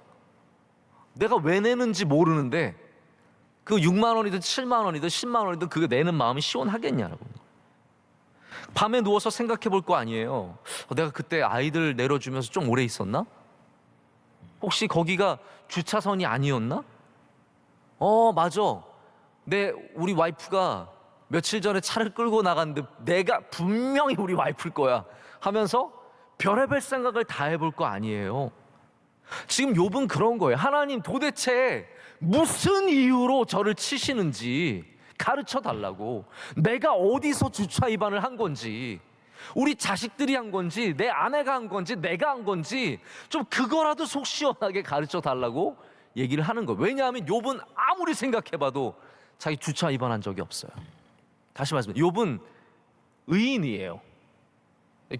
내가 왜 내는지 모르는데 그 6만 원이든 7만 원이든 10만 원이든 그거 내는 마음이 시원하겠냐라고. 밤에 누워서 생각해 볼 거 아니에요. 내가 그때 아이들 내려주면서 좀 오래 있었나? 혹시 거기가 주차선이 아니었나? 맞아. 우리 와이프가 며칠 전에 차를 끌고 나갔는데 내가 분명히 우리 와이프일 거야 하면서 별의별 생각을 다 해볼 거 아니에요. 지금 욥은 그런 거예요. 하나님 도대체 무슨 이유로 저를 치시는지 가르쳐 달라고. 내가 어디서 주차 위반을 한 건지, 우리 자식들이 한 건지, 내 아내가 한 건지, 내가 한 건지 좀 그거라도 속 시원하게 가르쳐 달라고 얘기를 하는 거예요. 왜냐하면 욥은 아무리 생각해봐도 자기 주차 위반한 적이 없어요. 다시 말씀드립니다. 욥은 의인이에요.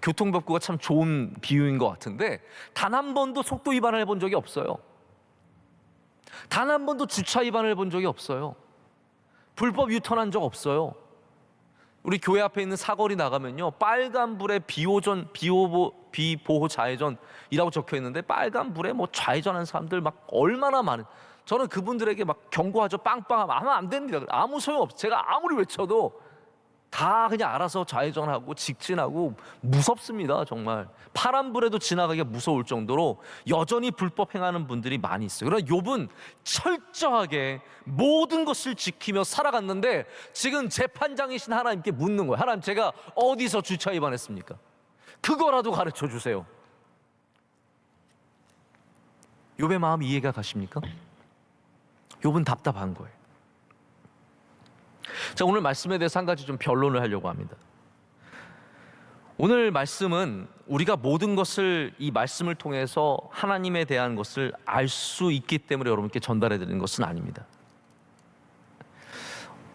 교통법규가 참 좋은 비유인 것 같은데 단 한 번도 속도 위반을 해본 적이 없어요. 단 한 번도 주차 위반을 해본 적이 없어요. 불법 유턴한 적 없어요. 우리 교회 앞에 있는 사거리 나가면요, 빨간불에 비보호 좌회전이라고 적혀 있는데 빨간 불에 뭐 좌회전하는 사람들 막 얼마나 많은. 저는 그분들에게 막 경고하죠. 빵빵하면 하면 안 됩니다. 아무 소용없어요. 제가 아무리 외쳐도 다 그냥 알아서 좌회전하고 직진하고 무섭습니다. 정말 파란불에도 지나가기가 무서울 정도로 여전히 불법 행하는 분들이 많이 있어요. 그러나 욥은 철저하게 모든 것을 지키며 살아갔는데 지금 재판장이신 하나님께 묻는 거예요. 하나님, 제가 어디서 주차 위반했습니까? 그거라도 가르쳐 주세요. 욥의 마음 이해가 가십니까? 욥은 답답한 거예요. 자, 오늘 말씀에 대해서 한 가지 좀 변론을 하려고 합니다. 오늘 말씀은 우리가 모든 것을 이 말씀을 통해서 하나님에 대한 것을 알 수 있기 때문에 여러분께 전달해 드리는 것은 아닙니다.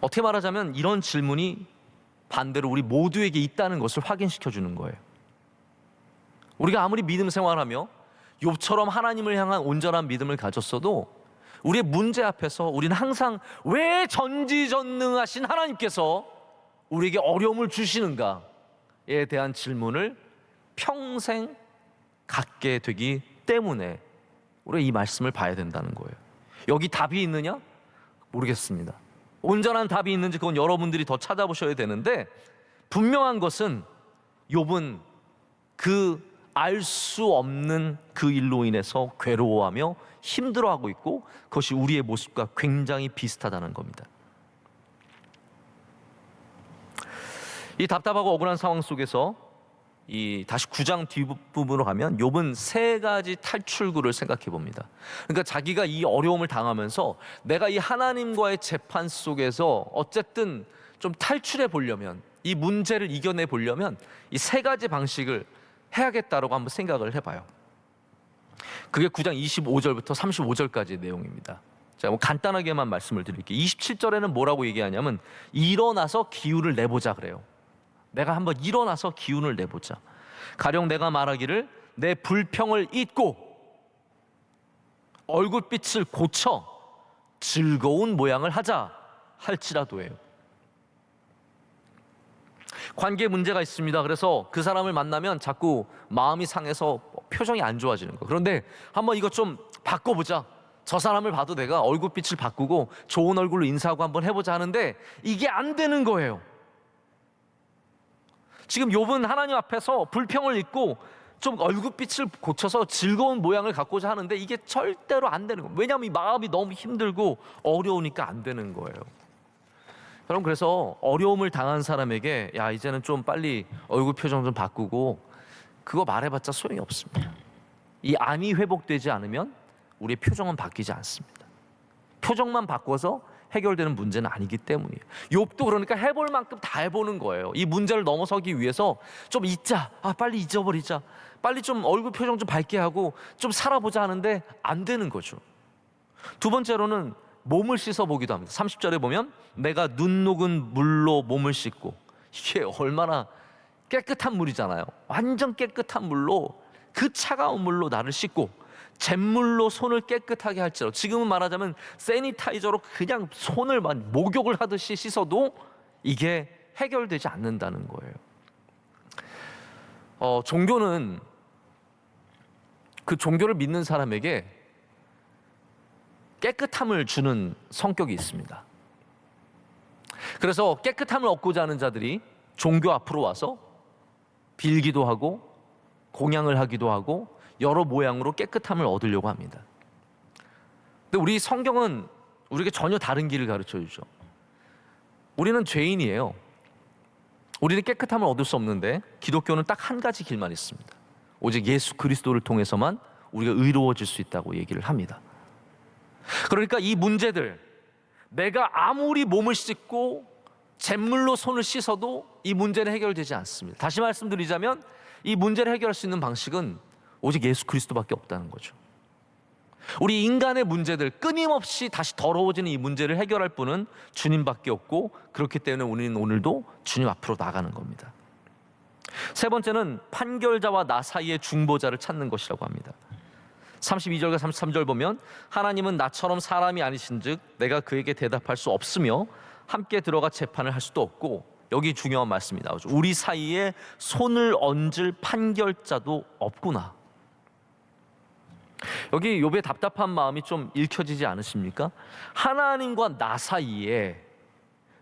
어떻게 말하자면 이런 질문이 반대로 우리 모두에게 있다는 것을 확인시켜 주는 거예요. 우리가 아무리 믿음 생활하며 욥처럼 하나님을 향한 온전한 믿음을 가졌어도 우리의 문제 앞에서 우리는 항상 왜 전지전능하신 하나님께서 우리에게 어려움을 주시는가에 대한 질문을 평생 갖게 되기 때문에 우리가 이 말씀을 봐야 된다는 거예요. 여기 답이 있느냐? 모르겠습니다. 온전한 답이 있는지 그건 여러분들이 더 찾아보셔야 되는데 분명한 것은 욥은 그 알 수 없는 그 일로 인해서 괴로워하며 힘들어하고 있고 그것이 우리의 모습과 굉장히 비슷하다는 겁니다. 이 답답하고 억울한 상황 속에서 다시 9장 뒷부분으로 가면 욥은 3가지 탈출구를 생각해 봅니다. 그러니까 자기가 이 어려움을 당하면서 내가 이 하나님과의 재판 속에서 어쨌든 좀 탈출해 보려면, 이 문제를 이겨내 보려면 이 3가지 방식을 해야겠다라고 한번 생각을 해봐요. 그게 9장 25절부터 35절까지의 내용입니다. 자, 뭐 간단하게만 말씀을 드릴게요. 27절에는 뭐라고 얘기하냐면 일어나서 기운을 내보자 그래요. 내가 한번 일어나서 기운을 내보자. 가령 내가 말하기를 내 불평을 잊고 얼굴빛을 고쳐 즐거운 모양을 하자 할지라도예요. 관계에 문제가 있습니다. 그래서 그 사람을 만나면 자꾸 마음이 상해서 표정이 안 좋아지는 거예요. 그런데 한번 이것 좀 바꿔보자. 저 사람을 봐도 내가 얼굴빛을 바꾸고 좋은 얼굴로 인사하고 한번 해보자 하는데 이게 안 되는 거예요. 지금 욥은 하나님 앞에서 불평을 잊고 좀 얼굴빛을 고쳐서 즐거운 모양을 갖고자 하는데 이게 절대로 안 되는 거예요. 왜냐하면 이 마음이 너무 힘들고 어려우니까 안 되는 거예요. 여러분, 그래서 어려움을 당한 사람에게 야, 이제는 좀 빨리 얼굴 표정 좀 바꾸고, 그거 말해봤자 소용이 없습니다. 이 안이 회복되지 않으면 우리의 표정은 바뀌지 않습니다. 표정만 바꿔서 해결되는 문제는 아니기 때문이에요. 욥도 그러니까 해볼 만큼 다 해보는 거예요. 이 문제를 넘어서기 위해서 좀 잊자, 빨리 잊어버리자, 빨리 좀 얼굴 표정 좀 밝게 하고 좀 살아보자 하는데 안 되는 거죠. 두 번째로는 몸을 씻어보기도 합니다. 30절에 보면 내가 눈 녹은 물로 몸을 씻고, 이게 얼마나 깨끗한 물이잖아요. 완전 깨끗한 물로, 그 차가운 물로 나를 씻고 잿물로 손을 깨끗하게 할지라도, 지금은 말하자면 세니타이저로 그냥 손을 막 목욕을 하듯이 씻어도 이게 해결되지 않는다는 거예요. 종교는 그 종교를 믿는 사람에게 깨끗함을 주는 성격이 있습니다. 그래서 깨끗함을 얻고자 하는 자들이 종교 앞으로 와서 빌기도 하고 공양을 하기도 하고 여러 모양으로 깨끗함을 얻으려고 합니다. 근데 우리 성경은 우리에게 전혀 다른 길을 가르쳐 주죠. 우리는 죄인이에요. 우리는 깨끗함을 얻을 수 없는데 기독교는 딱 한 가지 길만 있습니다. 오직 예수 그리스도를 통해서만 우리가 의로워질 수 있다고 얘기를 합니다. 그러니까 이 문제들, 내가 아무리 몸을 씻고 잿물로 손을 씻어도 이 문제는 해결되지 않습니다. 다시 말씀드리자면 이 문제를 해결할 수 있는 방식은 오직 예수 그리스도밖에 없다는 거죠. 우리 인간의 문제들, 끊임없이 다시 더러워지는 이 문제를 해결할 분은 주님밖에 없고, 그렇기 때문에 우리는 오늘도 주님 앞으로 나가는 겁니다. 세 번째는 판결자와 나 사이의 중보자를 찾는 것이라고 합니다. 32절과 33절 보면 하나님은 나처럼 사람이 아니신즉 내가 그에게 대답할 수 없으며 함께 들어가 재판을 할 수도 없고, 여기 중요한 말씀이 나오죠. 우리 사이에 손을 얹을 판결자도 없구나. 여기 욥의 답답한 마음이 좀 읽혀지지 않으십니까? 하나님과 나 사이에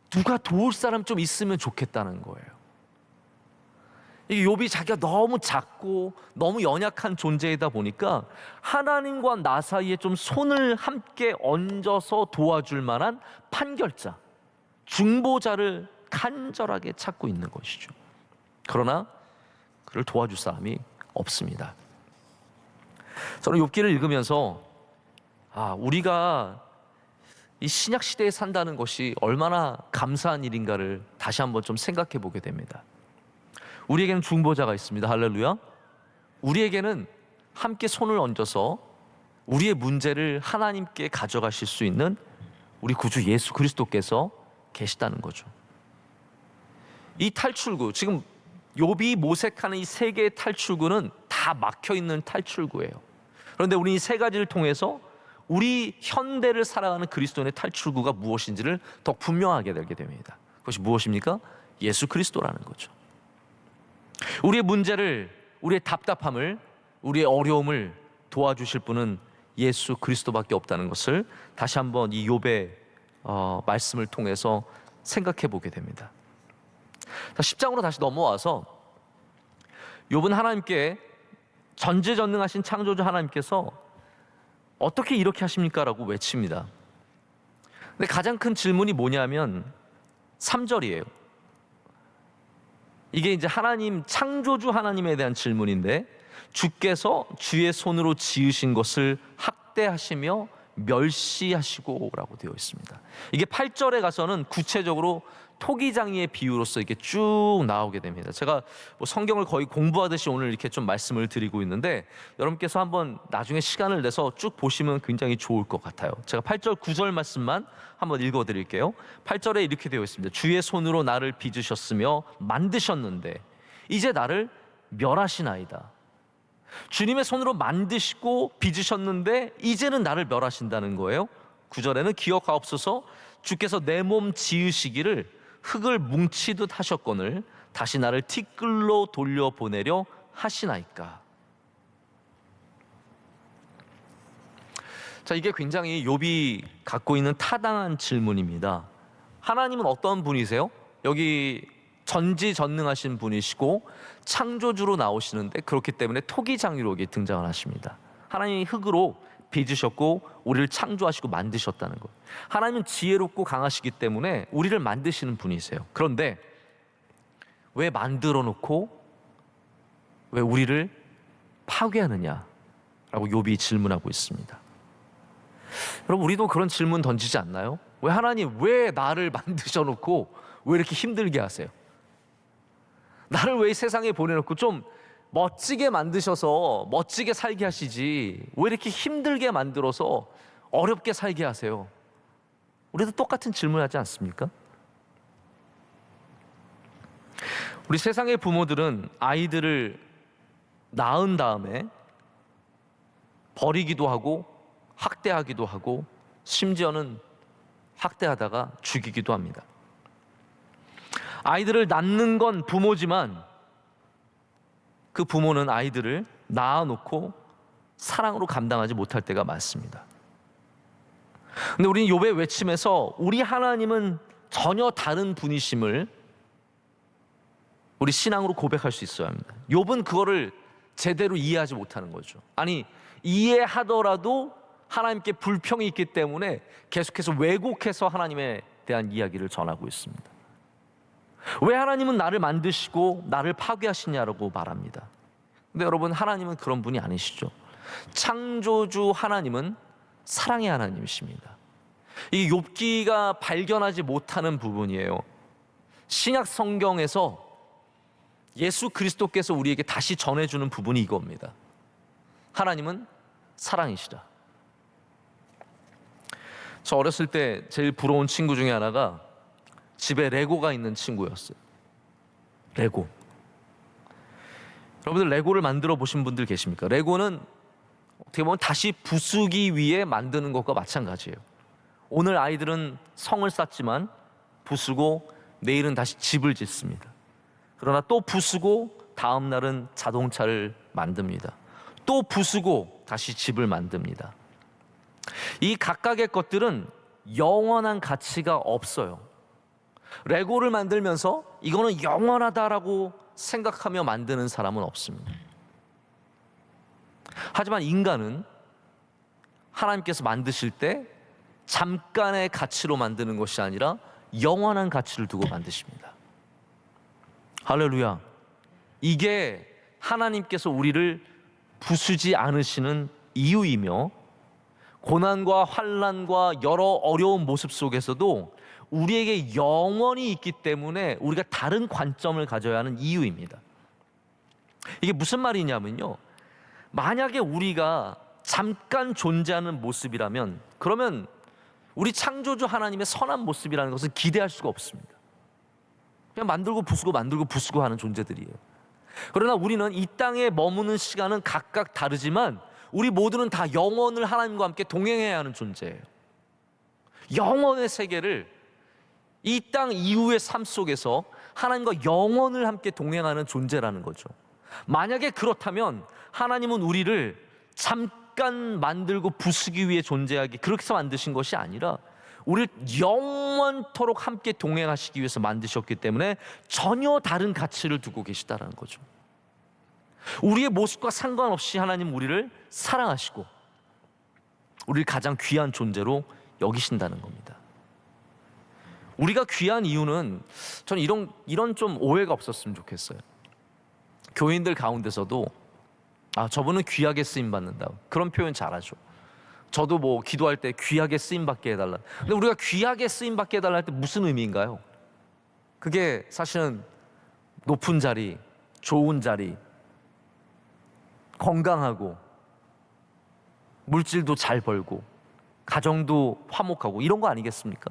누가 도울 사람 좀 있으면 좋겠다는 거예요. 이게 욥이 자기가 너무 작고 너무 연약한 존재이다 보니까 하나님과 나 사이에 좀 손을 함께 얹어서 도와줄 만한 판결자, 중보자를 간절하게 찾고 있는 것이죠. 그러나 그를 도와줄 사람이 없습니다. 저는 욥기를 읽으면서 우리가 이 신약 시대에 산다는 것이 얼마나 감사한 일인가를 다시 한번 좀 생각해 보게 됩니다. 우리에게는 중보자가 있습니다. 할렐루야. 우리에게는 함께 손을 얹어서 우리의 문제를 하나님께 가져가실 수 있는 우리 구주 예수 그리스도께서 계시다는 거죠. 이 탈출구, 지금 욥이 모색하는 이 세 개의 탈출구는 다 막혀 있는 탈출구예요. 그런데 우리 이 세 가지를 통해서 우리 현대를 살아가는 그리스도인의 탈출구가 무엇인지를 더 분명하게 되게 됩니다. 그것이 무엇입니까? 예수 그리스도라는 거죠. 우리의 문제를, 우리의 답답함을, 우리의 어려움을 도와주실 분은 예수 그리스도밖에 없다는 것을 다시 한번 이 욥의 말씀을 통해서 생각해 보게 됩니다. 10장으로 다시 넘어와서 욥은 하나님께, 전지전능하신 창조주 하나님께서 어떻게 이렇게 하십니까? 라고 외칩니다. 근데 가장 큰 질문이 뭐냐면 3절이에요. 이게 이제 하나님, 창조주 하나님에 대한 질문인데, 주께서 주의 손으로 지으신 것을 학대하시며 멸시하시고 라고 되어 있습니다. 이게 8절에 가서는 구체적으로 토기장이의 비유로서 이렇게 쭉 나오게 됩니다. 제가 성경을 거의 공부하듯이 오늘 이렇게 좀 말씀을 드리고 있는데, 여러분께서 한번 나중에 시간을 내서 쭉 보시면 굉장히 좋을 것 같아요. 제가 8절 9절 말씀만 한번 읽어 드릴게요. 8절에 이렇게 되어 있습니다. 주의 손으로 나를 빚으셨으며 만드셨는데 이제 나를 멸하시나이다. 주님의 손으로 만드시고 빚으셨는데 이제는 나를 멸하신다는 거예요. 9절에는 기억하옵소서, 주께서 내 몸 지으시기를 흙을 뭉치듯 하셨거늘 다시 나를 티끌로 돌려보내려 하시나이까. 자, 이게 굉장히 욥이 갖고 있는 타당한 질문입니다. 하나님은 어떤 분이세요? 여기 전지전능하신 분이시고 창조주로 나오시는데, 그렇기 때문에 토기장유로 등장을 하십니다. 하나님이 흙으로 빚으셨고 우리를 창조하시고 만드셨다는 것. 하나님은 지혜롭고 강하시기 때문에 우리를 만드시는 분이세요. 그런데 왜 만들어 놓고 왜 우리를 파괴하느냐라고 욥이 질문하고 있습니다. 여러분, 우리도 그런 질문 던지지 않나요? 왜 하나님, 왜 나를 만드셔 놓고 왜 이렇게 힘들게 하세요? 나를 왜 이 세상에 보내놓고 좀 멋지게 만드셔서 멋지게 살게 하시지, 왜 이렇게 힘들게 만들어서 어렵게 살게 하세요? 우리도 똑같은 질문하지 않습니까? 우리 세상의 부모들은 아이들을 낳은 다음에 버리기도 하고 학대하기도 하고 심지어는 학대하다가 죽이기도 합니다. 아이들을 낳는 건 부모지만 그 부모는 아이들을 낳아놓고 사랑으로 감당하지 못할 때가 많습니다. 근데 우리는 욥의 외침에서 우리 하나님은 전혀 다른 분이심을 우리 신앙으로 고백할 수 있어야 합니다. 욥은 그거를 제대로 이해하지 못하는 거죠. 아니, 이해하더라도 하나님께 불평이 있기 때문에 계속해서 왜곡해서 하나님에 대한 이야기를 전하고 있습니다. 왜 하나님은 나를 만드시고 나를 파괴하시냐라고 말합니다. 근데 여러분, 하나님은 그런 분이 아니시죠. 창조주 하나님은 사랑의 하나님이십니다. 이 욥기가 발견하지 못하는 부분이에요. 신약 성경에서 예수 그리스도께서 우리에게 다시 전해주는 부분이 이겁니다. 하나님은 사랑이시다. 저 어렸을 때 제일 부러운 친구 중에 하나가 집에 레고가 있는 친구였어요. 레고. 여러분들 레고를 만들어 보신 분들 계십니까? 레고는 어떻게 보면 다시 부수기 위해 만드는 것과 마찬가지예요. 오늘 아이들은 성을 쌓지만 부수고 내일은 다시 집을 짓습니다. 그러나 또 부수고 다음 날은 자동차를 만듭니다. 또 부수고 다시 집을 만듭니다. 이 각각의 것들은 영원한 가치가 없어요. 레고를 만들면서 이거는 영원하다라고 생각하며 만드는 사람은 없습니다. 하지만 인간은 하나님께서 만드실 때 잠깐의 가치로 만드는 것이 아니라 영원한 가치를 두고 만드십니다. 할렐루야. 이게 하나님께서 우리를 부수지 않으시는 이유이며, 고난과 환난과 여러 어려운 모습 속에서도 우리에게 영원이 있기 때문에 우리가 다른 관점을 가져야 하는 이유입니다. 이게 무슨 말이냐면요, 만약에 우리가 잠깐 존재하는 모습이라면, 그러면 우리 창조주 하나님의 선한 모습이라는 것은 기대할 수가 없습니다. 그냥 만들고 부수고 하는 존재들이에요. 그러나 우리는 이 땅에 머무는 시간은 각각 다르지만 우리 모두는 다 영원을 하나님과 함께 동행해야 하는 존재예요. 영원의 세계를, 이 땅 이후의 삶 속에서 하나님과 영원을 함께 동행하는 존재라는 거죠. 만약에 그렇다면 하나님은 우리를 잠깐 만들고 부수기 위해 존재하기, 그렇게 해서 만드신 것이 아니라 우리를 영원토록 함께 동행하시기 위해서 만드셨기 때문에 전혀 다른 가치를 두고 계시다는 거죠. 우리의 모습과 상관없이 하나님 우리를 사랑하시고 우리를 가장 귀한 존재로 여기신다는 겁니다. 우리가 귀한 이유는, 저는 이런 좀 오해가 없었으면 좋겠어요. 교인들 가운데서도 저분은 귀하게 쓰임받는다, 그런 표현 잘하죠. 저도 뭐 기도할 때 귀하게 쓰임받게 해달라. 근데 우리가 귀하게 쓰임받게 해달라 할 때 무슨 의미인가요? 그게 사실은 높은 자리, 좋은 자리, 건강하고 물질도 잘 벌고 가정도 화목하고 이런 거 아니겠습니까?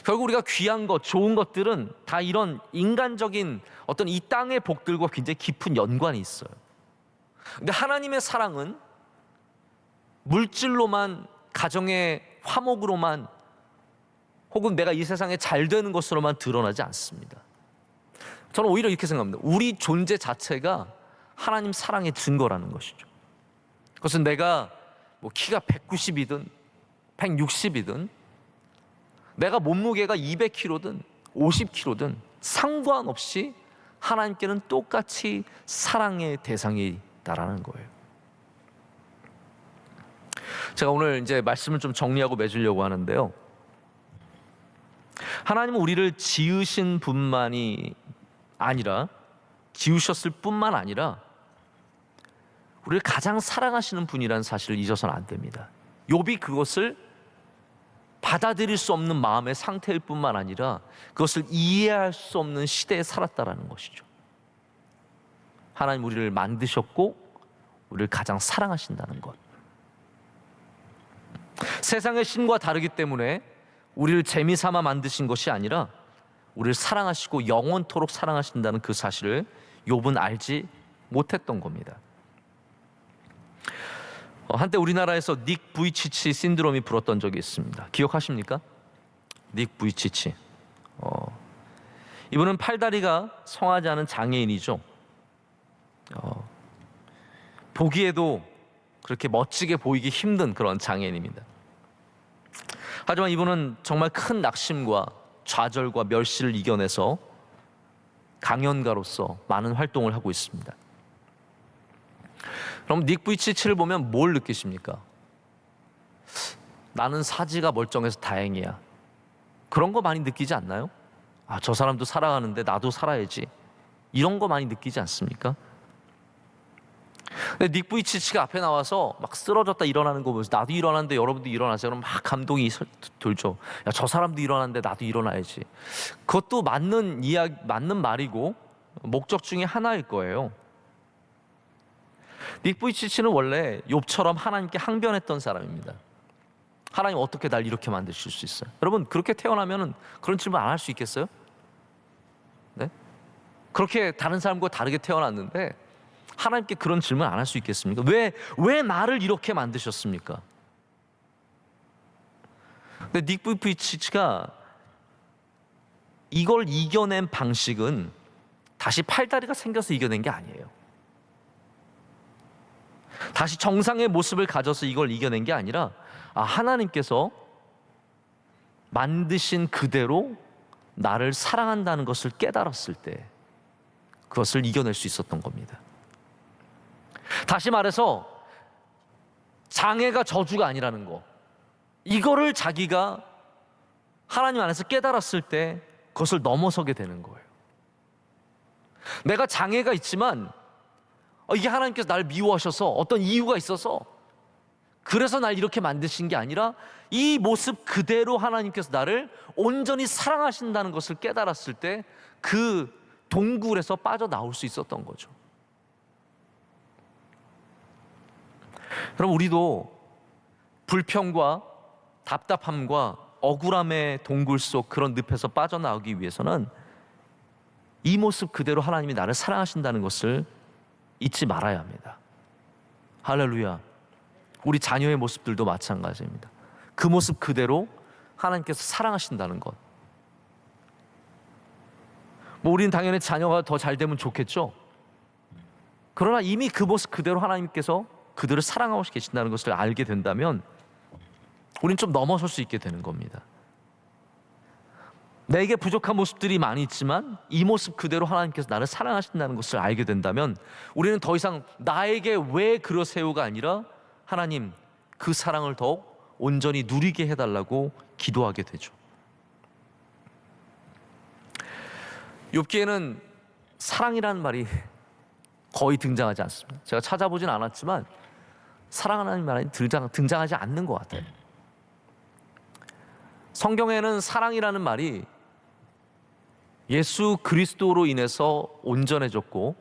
결국 우리가 귀한 것, 좋은 것들은 다 이런 인간적인 어떤 이 땅의 복들과 굉장히 깊은 연관이 있어요. 근데 하나님의 사랑은 물질로만, 가정의 화목으로만, 혹은 내가 이 세상에 잘 되는 것으로만 드러나지 않습니다. 저는 오히려 이렇게 생각합니다. 우리 존재 자체가 하나님 사랑의 증거라는 것이죠. 그것은 내가 뭐 키가 190이든 160이든 내가 몸무게가 200kg든 50kg든 상관없이 하나님께는 똑같이 사랑의 대상이다라는 거예요. 제가 오늘 이제 말씀을 좀 정리하고 맺으려고 하는데요. 하나님은 우리를 지으신 분만이 아니라, 지으셨을 뿐만 아니라 우리를 가장 사랑하시는 분이라는 사실을 잊어서는 안 됩니다. 욥이 그것을 받아들일 수 없는 마음의 상태일 뿐만 아니라 그것을 이해할 수 없는 시대에 살았다라는 것이죠. 하나님 우리를 만드셨고 우리를 가장 사랑하신다는 것. 세상의 신과 다르기 때문에 우리를 재미삼아 만드신 것이 아니라 우리를 사랑하시고 영원토록 사랑하신다는 그 사실을 욥은 알지 못했던 겁니다. 한때 우리나라에서 닉 부이치치 신드롬이 불었던 적이 있습니다. 기억하십니까? 닉 부이치치. 이분은 팔다리가 성하지 않은 장애인이죠. 보기에도 그렇게 멋지게 보이기 힘든 그런 장애인입니다. 하지만 이분은 정말 큰 낙심과 좌절과 멸시를 이겨내서 강연가로서 많은 활동을 하고 있습니다. 그럼 닉 부이치치를 보면 뭘 느끼십니까? 나는 사지가 멀쩡해서 다행이야. 그런 거 많이 느끼지 않나요? 아, 저 사람도 살아가는데 나도 살아야지. 이런 거 많이 느끼지 않습니까? 근데 닉 부이치치가 앞에 나와서 막 쓰러졌다 일어나는 거 보면서 나도 일어났는데 여러분도 일어나세요. 그럼 막 감동이 돌죠. 야, 저 사람도 일어났는데 나도 일어나야지. 그것도 맞는 말이고 목적 중에 하나일 거예요. 닉 부이치치는 원래 욥처럼 하나님께 항변했던 사람입니다. 하나님 어떻게 날 이렇게 만드실 수 있어요? 여러분 그렇게 태어나면 그런 질문 안 할 수 있겠어요? 네? 그렇게 다른 사람과 다르게 태어났는데 하나님께 그런 질문 안 할 수 있겠습니까? 왜 나를 이렇게 만드셨습니까? 근데 닉 부이치치가 이걸 이겨낸 방식은 다시 팔다리가 생겨서 이겨낸 게 아니에요. 다시 정상의 모습을 가져서 이걸 이겨낸 게 아니라 하나님께서 만드신 그대로 나를 사랑한다는 것을 깨달았을 때 그것을 이겨낼 수 있었던 겁니다. 다시 말해서 장애가 저주가 아니라는 거, 이거를 자기가 하나님 안에서 깨달았을 때 그것을 넘어서게 되는 거예요. 내가 장애가 있지만 이게 하나님께서 나를 미워하셔서 어떤 이유가 있어서 그래서 날 이렇게 만드신 게 아니라 이 모습 그대로 하나님께서 나를 온전히 사랑하신다는 것을 깨달았을 때 그 동굴에서 빠져나올 수 있었던 거죠. 그럼 우리도 불평과 답답함과 억울함의 동굴 속 그런 늪에서 빠져나오기 위해서는 이 모습 그대로 하나님이 나를 사랑하신다는 것을 잊지 말아야 합니다. 할렐루야. 우리 자녀의 모습들도 마찬가지입니다. 그 모습 그대로 하나님께서 사랑하신다는 것. 우리는 당연히 자녀가 더 잘 되면 좋겠죠. 그러나 이미 그 모습 그대로 하나님께서 그들을 사랑하고 계신다는 것을 알게 된다면 우리는 좀 넘어설 수 있게 되는 겁니다. 내게 부족한 모습들이 많이 있지만 이 모습 그대로 하나님께서 나를 사랑하신다는 것을 알게 된다면 우리는 더 이상 나에게 왜 그러세요가 아니라 하나님 그 사랑을 더욱 온전히 누리게 해달라고 기도하게 되죠. 욥기에는 사랑이라는 말이 거의 등장하지 않습니다. 제가 찾아보진 않았지만 사랑하는 말이 등장하지 않는 것 같아요. 성경에는 사랑이라는 말이 예수 그리스도로 인해서 온전해졌고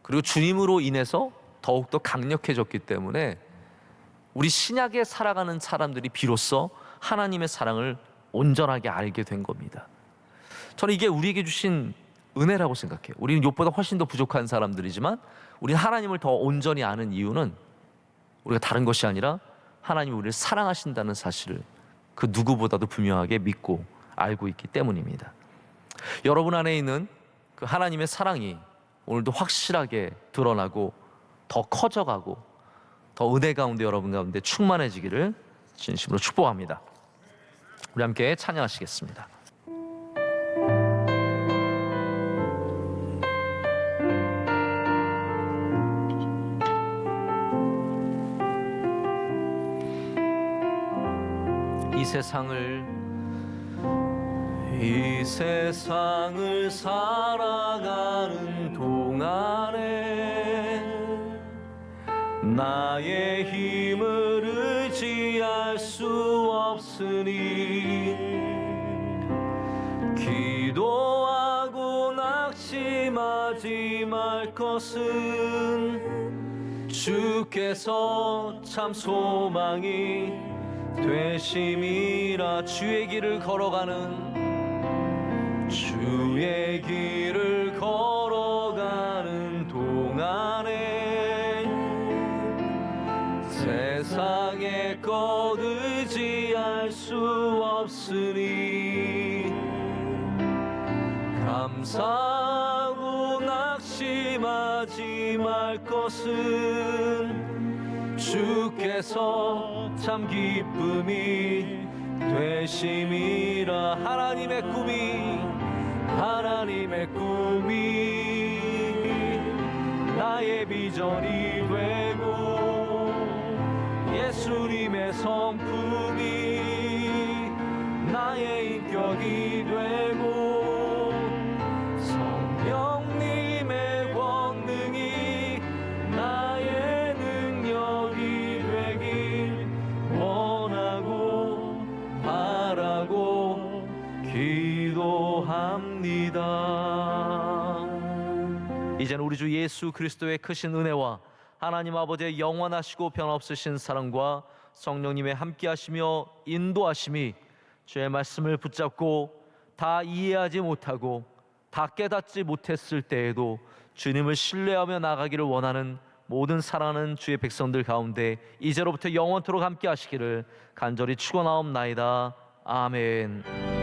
그리고 주님으로 인해서 더욱더 강력해졌기 때문에 우리 신약에 살아가는 사람들이 비로소 하나님의 사랑을 온전하게 알게 된 겁니다. 저는 이게 우리에게 주신 은혜라고 생각해요. 우리는 욥보다 훨씬 더 부족한 사람들이지만 우리는 하나님을 더 온전히 아는 이유는 우리가 다른 것이 아니라 하나님이 우리를 사랑하신다는 사실을 그 누구보다도 분명하게 믿고 알고 있기 때문입니다. 여러분 안에 있는 그 하나님의 사랑이 오늘도 확실하게 드러나고 더 커져가고 더 은혜 가운데 여러분 가운데 충만해지기를 진심으로 축복합니다. 우리 함께 찬양하시겠습니다. 이 세상을 살아가는 동안에 나의 힘을 의지할 수 없으니 기도하고 낙심하지 말 것은 주께서 참 소망이 되심이라. 주의 길을 걸어가는 동안에 세상의 것 의지할 수 없으니 감사하고 낙심하지 말 것은 주께서 참 기쁨이 되심이라. 하나님의 꿈이 나의 비전이 되고 예수님의 성품이 나의 인격이 되고 성령님의 권능이 나의 능력이 되길 원하고 바라고 기도합니다. 이제는 우리 주 예수 그리스도의 크신 은혜와 하나님 아버지의 영원하시고 변함없으신 사랑과 성령님의 함께하시며 인도하심이 주의 말씀을 붙잡고 다 이해하지 못하고 다 깨닫지 못했을 때에도 주님을 신뢰하며 나가기를 원하는 모든 사랑하는 주의 백성들 가운데 이제로부터 영원토록 함께하시기를 간절히 축원하옵나이다. 아멘.